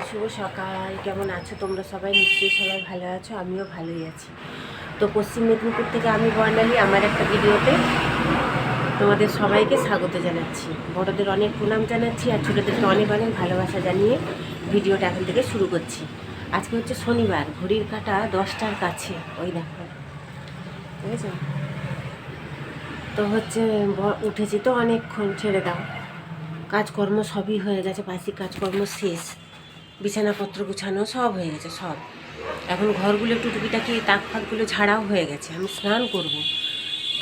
শুভ সকাল। কেমন আছো তোমরা সবাই? নিশ্চয়ই সবাই ভালো আছো, আমিও ভালোই আছি। তো পশ্চিম মেদিনীপুর থেকে আমি বর্ণালী আমার একটা ভিডিওতে তোমাদের সবাইকে স্বাগত জানাচ্ছি। বড়দের অনেক প্রণাম জানাচ্ছি আর ছোটোদেরকে অনেক অনেক ভালোবাসা জানিয়ে ভিডিওটা এখন থেকে শুরু করছি। আজকে হচ্ছে শনিবার, ঘড়ির কাঁটা 10টার কাছে, ওই দেখো, ঠিক আছে? তো হচ্ছে উঠেছি তো অনেকক্ষণ, ছেড়ে দাও, কাজকর্ম সবই হয়ে গেছে, বাসি কাজকর্ম শেষ, বিছানাপত্র গুছানো সব হয়ে গেছে সব। এখন ঘরগুলো একটু টুকিটাকি তাক ফাঁকগুলো ঝাড়াও হয়ে গেছে। আমি স্নান করব।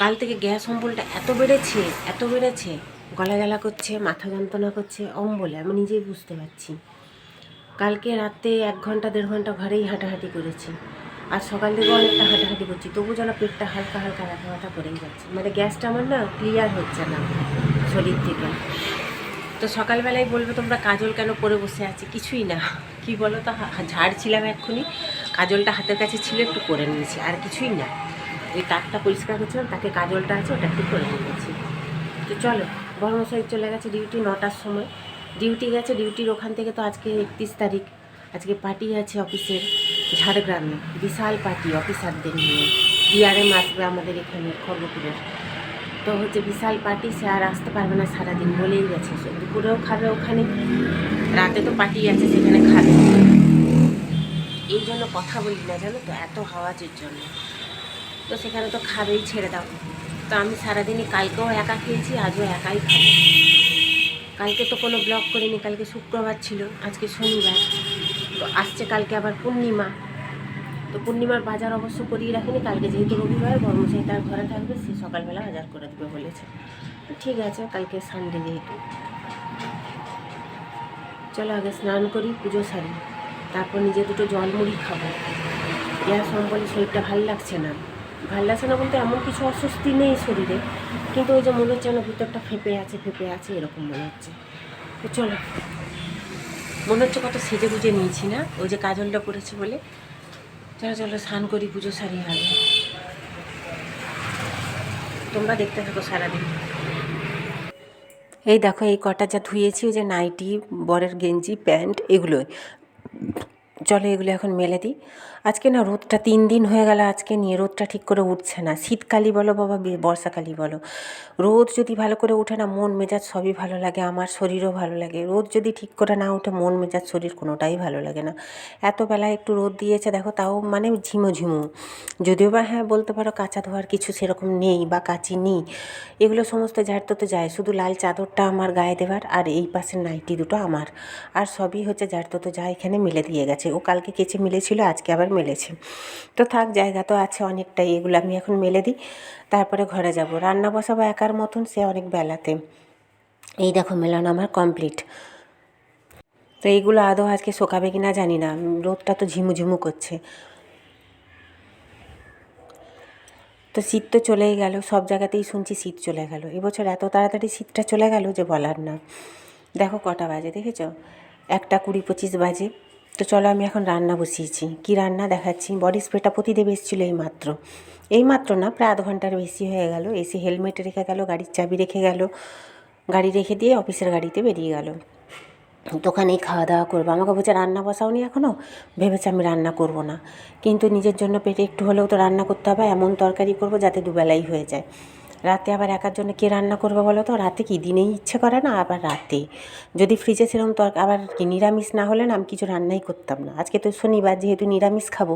কাল থেকে গ্যাস অম্বলটা এত বেড়েছে, গলা জ্বালা করছে, মাথা যন্ত্রণা করছে, অম্বলে আমি নিজেই বুঝতে পারছি। কালকে রাতে 1 ঘন্টা 1.5 ঘন্টা ঘরেই হাঁটাহাঁটি করেছি, আর সকাল থেকে অনেকটা হাঁটাহাঁটি করছি, তবু যেন পেটটা হালকা হালকা ব্যথা ব্যথা করেই যাচ্ছে। মানে গ্যাসটা আমার না ক্লিয়ার হচ্ছে না শরীর থেকে। তো সকালবেলায় বলবে তোমরা কাজল কেন পরে বসে আছি? কিছুই না, কি বলো তো, ঝাড়ছিলাম এক্ষুনি, কাজলটা হাতের কাছে ছিল, একটু করে নিয়েছি, আর কিছুই না। ওই তাকটা পরিষ্কার করছিলাম, তাকে কাজলটা আছে, ওটা একটু করে নিয়েছি। তো চলো, বর্মশাই চলে গেছে ডিউটি 9টার সময়, ডিউটি গেছে। ডিউটির ওখান থেকে তো আজকে 31 তারিখ, আজকে পার্টি আছে অফিসের, ঝাড়গ্রামে বিশাল পার্টি অফিসারদের নিয়ে। ডিআরএম আসবে আমাদের এখানে খড়গপুরের। তো হচ্ছে বিশাল পার্টি, সে আর আসতে পারবে না সারাদিন, বলেই গেছে। দুপুরেও খাবে ওখানে, রাতে তো পার্টি আছে সেখানে খাবে। এই জন্য কথা বলি না, জানো তো, এত আওয়াজের জন্য। তো সেখানে তো খাবেই, ছেড়ে দাও। তো আমি সারাদিনই, কালকেও একা খেয়েছি, আজও একাই খাবো। কালকে তো কোনো ব্লগ করিনি, কালকে শুক্রবার ছিল, আজকে শনিবার। তো আসছে কালকে আবার পূর্ণিমা। তো পূর্ণিমার বাজার অবশ্য করিয়ে রাখিনি, কালকে যেহেতু রবিবার, বর্মশাই তার ঘরে থাকবে, সে সকালবেলা বাজার করে দেবে বলেছে। ঠিক আছে, কালকে সানডে যেহেতু। চলো আগে স্নান করি, পুজো সারি, তারপর নিজে দুটো জল মুড়ি খাবো। গ্যাস অম্বলে শরীরটা ভাল লাগছে না। ভাল লাগছে না বলতে এমন কিছু অস্বস্তি নেই শরীরে, কিন্তু ওই যে মনে হচ্ছে না ভিতরটা ফেঁপে আছে, এরকম মনে হচ্ছে। তো চলো, মনে হচ্ছে কত সেজে গুজে নিয়েছি না, ওই যে কাজলটা পড়েছি বলে। চলো চলো স্নান করি, পুজো সারি আগে। তোমরা দেখতে থাকো সারাদিন। এই দেখো, এই কটা যা ধুয়েছি, ওই যে নাইটি, বরের গেঞ্জি, প্যান্ট, এগুলোই। চলো এগুলো এখন মেলে দিই। আজকে না রোদটা 3 দিন হয়ে গেল আজকে নিয়ে, রোদটা ঠিক করে উঠছে না। শীতকালই বলো বাবা, বর্ষাকালই বলো, রোদ যদি ভালো করে ওঠে না, মন মেজাজ সবই ভালো লাগে, আমার শরীরও ভালো লাগে। রোদ যদি ঠিক করে না ওঠে, মন মেজাজ শরীর কোনোটাই ভালো লাগে না। এত বেলায় একটু রোদ দিয়েছে দেখো, তাও মানে ঝিমো ঝিমো, যদিও বা হ্যাঁ বলতে পারো কাঁচা ধোয়ার কিছু সেরকম নেই বা কাচি নেই, এগুলো সমস্ত ঝাড়তে তো যায়, শুধু লাল চাদরটা আমার গায়ে দেওয়ার, আর এই পাশের নাইটি দুটো আমার, আর সবই হচ্ছে ঝাড়তে তো যায়। এখানে মেলে দিয়ে গেছে, ও কালকে কেচে মেলেছিল, আজকে আবার মেলেছে। তো থাক, জায়গা তো আছে অনেকটাই, এগুলো আমি এখন মেলে দিই, তারপরে ঘরে যাব। রান্না বসাবো একার মতন, সে অনেক বেলাতে। এই দেখো মেলানো আমার কমপ্লিট। তো এইগুলো আদৌ আজকে শোকাবে কিনা জানি না, রোদটা তো ঝিমুঝিমু করছে। তো শীত তো চলেই গেল, সব জায়গাতেই শুনছি শীত চলে গেল, এবছর এত তাড়াতাড়ি শীতটা চলে গেল যে বলার না। দেখো কটা বাজে দেখেছ, 1:20-25 বাজে। তো চলো আমি এখন রান্না বসিয়েছি। কি রান্না দেখাচ্ছি। বডি স্প্রেটা প্রতিদেব এসেছিলো এইমাত্র না, প্রায় আধ ঘন্টার বেশি হয়ে গেল। এসে হেলমেট রেখে গেল, গাড়ির চাবি রেখে গেল, গাড়ি রেখে দিয়ে অফিসের গাড়িতে বেরিয়ে গেল। দোকানেই খাওয়া দাওয়া করবো। আমাকে বলছে রান্না বসাওনি এখনও, ভেবেছে আমি রান্না করব না, কিন্তু নিজের জন্য পেটে একটু হলেও তো রান্না করতে হবে। এমন তরকারি করব যাতে দুবেলাই হয়ে যায়। রাতে আবার একার জন্য কে রান্না করবে বলো তো? রাতে কি দিনেই ইচ্ছে করে না, আবার রাতে যদি ফ্রিজে সেরকম আবার কি নিরামিষ না হলে না আমি কিছু রান্নাই করতাম না। আজকে তো শনিবার, যেহেতু নিরামিষ খাবো,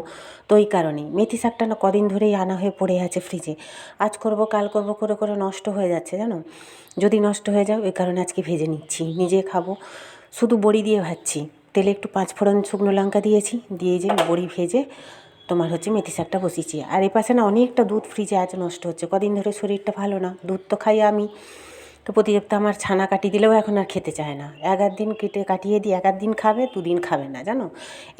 তো ওই কারণেই মেথি শাকটা না কদিন ধরেই আনা হয়ে পড়ে আছে ফ্রিজে, আজ করব কাল করব করে করে নষ্ট হয়ে যাচ্ছে জানো। যদি নষ্ট হয়ে যায়, ওই কারণে আজকে ভেজে নিচ্ছি, নিজে খাবো। শুধু বড়ি দিয়ে ভাজছি, তেলে একটু 5 ফোড়ন শুকনো লঙ্কা দিয়েছি, দিয়ে যে বড়ি ভেজে তোমার হচ্ছে মেথি শাকটা বসিয়েছি। আর এ পাশে না অনেকটা দুধ ফ্রিজে আছে, নষ্ট হচ্ছে, কদিন ধরে শরীরটা ভালো না, দুধ তো খাই আমি। তো প্রতিদেব তো আমার ছানা কাটিয়ে দিলেও এখন আর খেতে চায় না। 11 দিন কাটিয়ে দিই, 11 দিন খাবে, 2 দিন খাবে না জানো,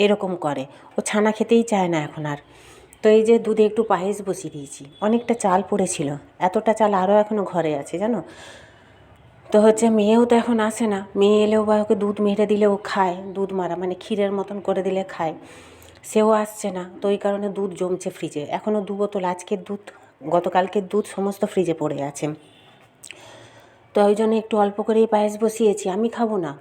এরকম করে। ও ছানা খেতেই চায় না এখন আর। তো এই যে দুধে একটু পায়েস বসিয়ে দিয়েছি, অনেকটা চাল পড়েছিল, এতটা চাল আরও এখনও ঘরে আছে জানো। তো হচ্ছে মেয়েও তো এখন আসে না, মেয়ে এলেও বা ওকে দুধ মেরে দিলে ও খায়, দুধ মারা মানে ক্ষীরের মতন করে দিলে খায়, সেও আসছে না। তো ওই কারণে দুধ জমছে ফ্রিজে, এখনও 2 বোতল আজকের দুধ, গতকালকের দুধ সমস্ত ফ্রিজে পড়ে আছে। তো ওই জন্য একটু অল্প করেই পায়েস বসিয়েছি, আমি খাবো না।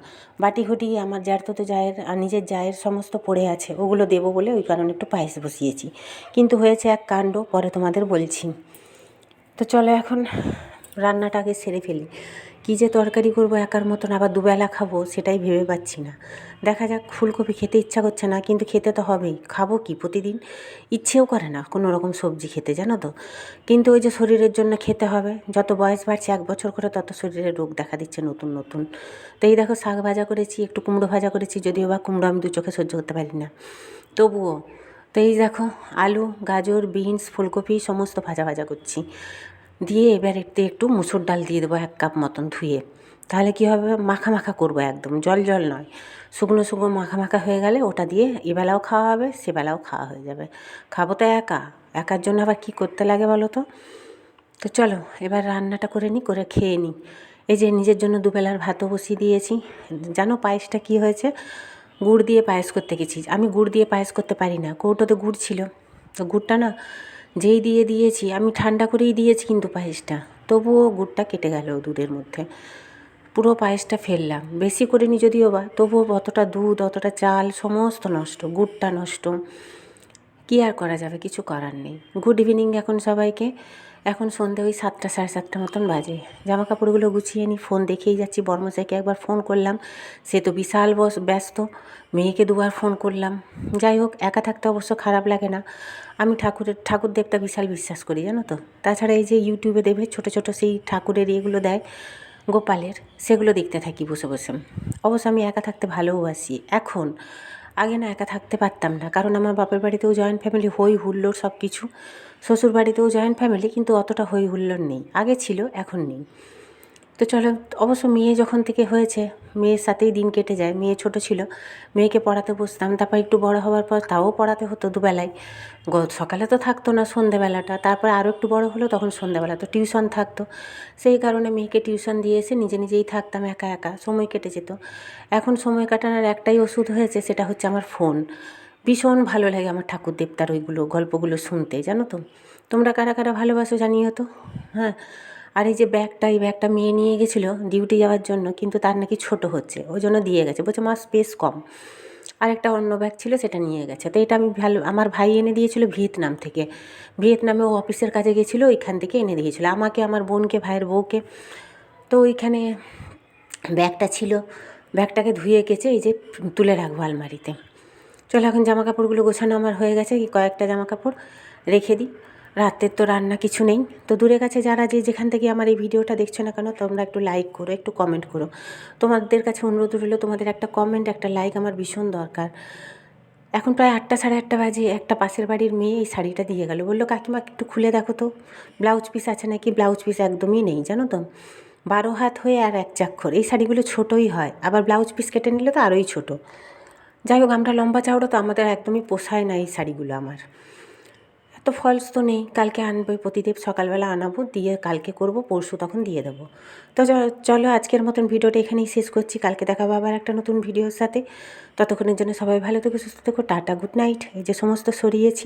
বাটি ঘটি আমার জ্যাঠতো জায়ের আর নিজের জায়ের সমস্ত পড়ে আছে, ওগুলো দেবো বলে ওই কারণে একটু পায়েস বসিয়েছি। কিন্তু হয়েছে এক কাণ্ড, পরে তোমাদের বলছি। তো চলো এখন রান্নাটা আগে সেরে ফেলি। কী যে তরকারি করবো একার মতন, আবার দুবেলা খাবো সেটাই ভেবে পাচ্ছি না। দেখা যাক, ফুলকপি খেতে ইচ্ছা করছে না, কিন্তু খেতে তো হবেই। খাবো কি প্রতিদিন? ইচ্ছেও করে না কোনো রকম সবজি খেতে, জানো তো। কিন্তু ওই যে শরীরের জন্য খেতে হবে, যত বয়স বাড়ছে 1 বছর করে তত শরীরে রোগ দেখা দিচ্ছে নতুন নতুন। তো এই দেখো শাক ভাজা করেছি, একটু কুমড়ো ভাজা করেছি, যদিও বা কুমড়ো আমি 2 চোখে সহ্য করতে পারি না, তবুও। তো এই দেখো আলু, গাজর, বিনস, ফুলকপি সমস্ত ভাজা ভাজা করছি। দিয়ে এবার এতে একটু মুসুর ডাল দিয়ে দেবো 1 কাপ মতন ধুয়ে। তাহলে কী হবে, মাখা মাখা করবো একদম, জল জল নয়, শুকনো শুকনো মাখা মাখা হয়ে গেলে ওটা দিয়ে এবেলাও খাওয়া হবে, সেবেলাও খাওয়া হয়ে যাবে। খাবো তো একার জন্য আবার কী করতে লাগে বলো তো। তো চলো এবার রান্নাটা করে নিই, করে খেয়ে নিই। এই যে নিজের জন্য দুবেলার ভাতও বসিয়ে দিয়েছি। জানো পায়েসটা কী হয়েছে, গুড় দিয়ে পায়েস করতে গেছি। আমি গুড় দিয়ে পায়েস করতে পারি না, কৌটোতে গুড় ছিল, তো গুড়টা না যেই দিয়েছি আমি ঠান্ডা করেই দিয়েছি, কিন্তু পায়েসটা তবুও গুড়টা কেটে গেল দুধের মধ্যে, পুরো পায়েসটা ফেললাম। বেশি করিনি যদিও বা, তবুও অতটা দুধ, অতটা চাল সমস্ত নষ্ট, গুড়টা নষ্ট। কী আর করা যাবে, কিছু করার নেই। গুড ইভিনিং এখন সবাইকে। এখন সন্ধ্যে ওই 7টা সাড়ে 7টা মতন বাজে। জামা কাপড়গুলো গুছিয়ে নিই, ফোন দেখেই যাচ্ছি। বর্মশাইকে একবার ফোন করলাম, সে তো বিশাল ব্যস্ত। মেয়েকে 2বার ফোন করলাম। যাই হোক, একা থাকতে অবশ্য খারাপ লাগে না। আমি ঠাকুর দেবতা বিশাল বিশ্বাস করি, জানো তো। তাছাড়া এই যে ইউটিউবে দেবে ছোটো ছোটো সেই ঠাকুরের ইয়েগুলো দেয় গোপালের, সেগুলো দেখতে থাকি বসে বসে। অবশ্য আমি একা থাকতে ভালোবাসি এখন। আগে না একা থাকতে পারতাম না, কারণ আমার বাপের বাড়িতেও জয়েন্ট ফ্যামিলি, হই হুল্লোড় সব কিছু। শ্বশুর বাড়িতেও জয়েন্ট ফ্যামিলি, কিন্তু অতটা হই হুল্লোড় নেই। আগে ছিল, এখন নেই। তো চলো, অবশ্য মেয়ে যখন থেকে হয়েছে মেয়ের সাথেই দিন কেটে যায়। মেয়ে ছোট ছিল, মেয়েকে পড়াতে বসতাম, তারপর একটু বড় হওয়ার পর তাও পড়াতে হতো দুবেলায়। সকালে তো থাকতো না, সন্ধেবেলাটা। তারপর আরও একটু বড় হলো, তখন সন্ধেবেলা তো টিউশন থাকতো। সেই কারণে মেয়েকে টিউশন দিয়ে এসে নিজেই থাকতাম একা একা, সময় কেটে যেত। এখন সময় কাটানোর একটাই ওষুধ হয়েছে, সেটা হচ্ছে আমার ফোন। ভীষণ ভালো লাগে আমার ঠাকুর দেবতার ওইগুলো গল্পগুলো শুনতে, জানো তো। তোমরা কারা কারা ভালোবাসো জানিও তো। হ্যাঁ, আর এই যে এই ব্যাগটা মেয়ে নিয়ে গেছিলো ডিউটি যাওয়ার জন্য, কিন্তু তার নাকি ছোট হচ্ছে, ওই জন্য দিয়ে গেছে, বলছে মা স্পেস কম। আরেকটা অন্য ব্যাগ ছিল, সেটা নিয়ে গেছে। তো এটা আমি আমার ভাই এনে দিয়েছিল ভিয়েতনাম থেকে। ভিয়েতনামে ও অফিসের কাজে গেছিলো, ওইখান থেকে এনে দিয়েছিলো আমাকে, আমার বোনকে, ভাইয়ের বউকে। তো ওইখানে ব্যাগটা ছিল, ব্যাগটাকে ধুয়ে গেছে, এই যে তুলে রাখবো আলমারিতে। চলো এখন জামা কাপড়গুলো গোছানো আমার হয়ে গেছে, কয়েকটা জামা কাপড় রেখে দিই। রাতের তো রান্না কিছু নেই। তো দূরে কাছে যারা যেখান থেকে আমার এই ভিডিওটা দেখছো না কেন, তোমরা একটু লাইক করো, একটু কমেন্ট করো। তোমাদের কাছে অনুরোধ রইল, তোমাদের একটা কমেন্ট, একটা লাইক আমার ভীষণ দরকার। এখন প্রায় 8টা সাড়ে 8টা বাজে। একটা পাশের বাড়ির মেয়ে এই শাড়িটা দিয়ে গেল, বললো কাকিমা একটু খুলে দেখো তো ব্লাউজ পিস আছে নাকি। ব্লাউজ পিস একদমই নেই, জানো তো। 12 হাত হয়ে আর 1 চাক্ষর। এই শাড়িগুলো ছোটোই হয়, আবার ব্লাউজ পিস কেটে নিলে তো আরোই ছোটো। যাই হোক, আমরা লম্বা চওড়া, তো আমাদের একদমই পোষায় না এই শাড়িগুলো আমার। এত ফলস তো নেই, কালকে আনবো, প্রতিদেব সকালবেলা আনাবো, দিয়ে কালকে করব, পরশু তখন দিয়ে দেবো। তো চলো আজকের মতন ভিডিওটা এখানেই শেষ করছি। কালকে দেখাবো আবার একটা নতুন ভিডিওর সাথে। ততক্ষণের জন্য সবাই ভালো থেকো, সুস্থ থেকো, টাটা, গুড নাইট। এই যে সমস্ত সরিয়েছি।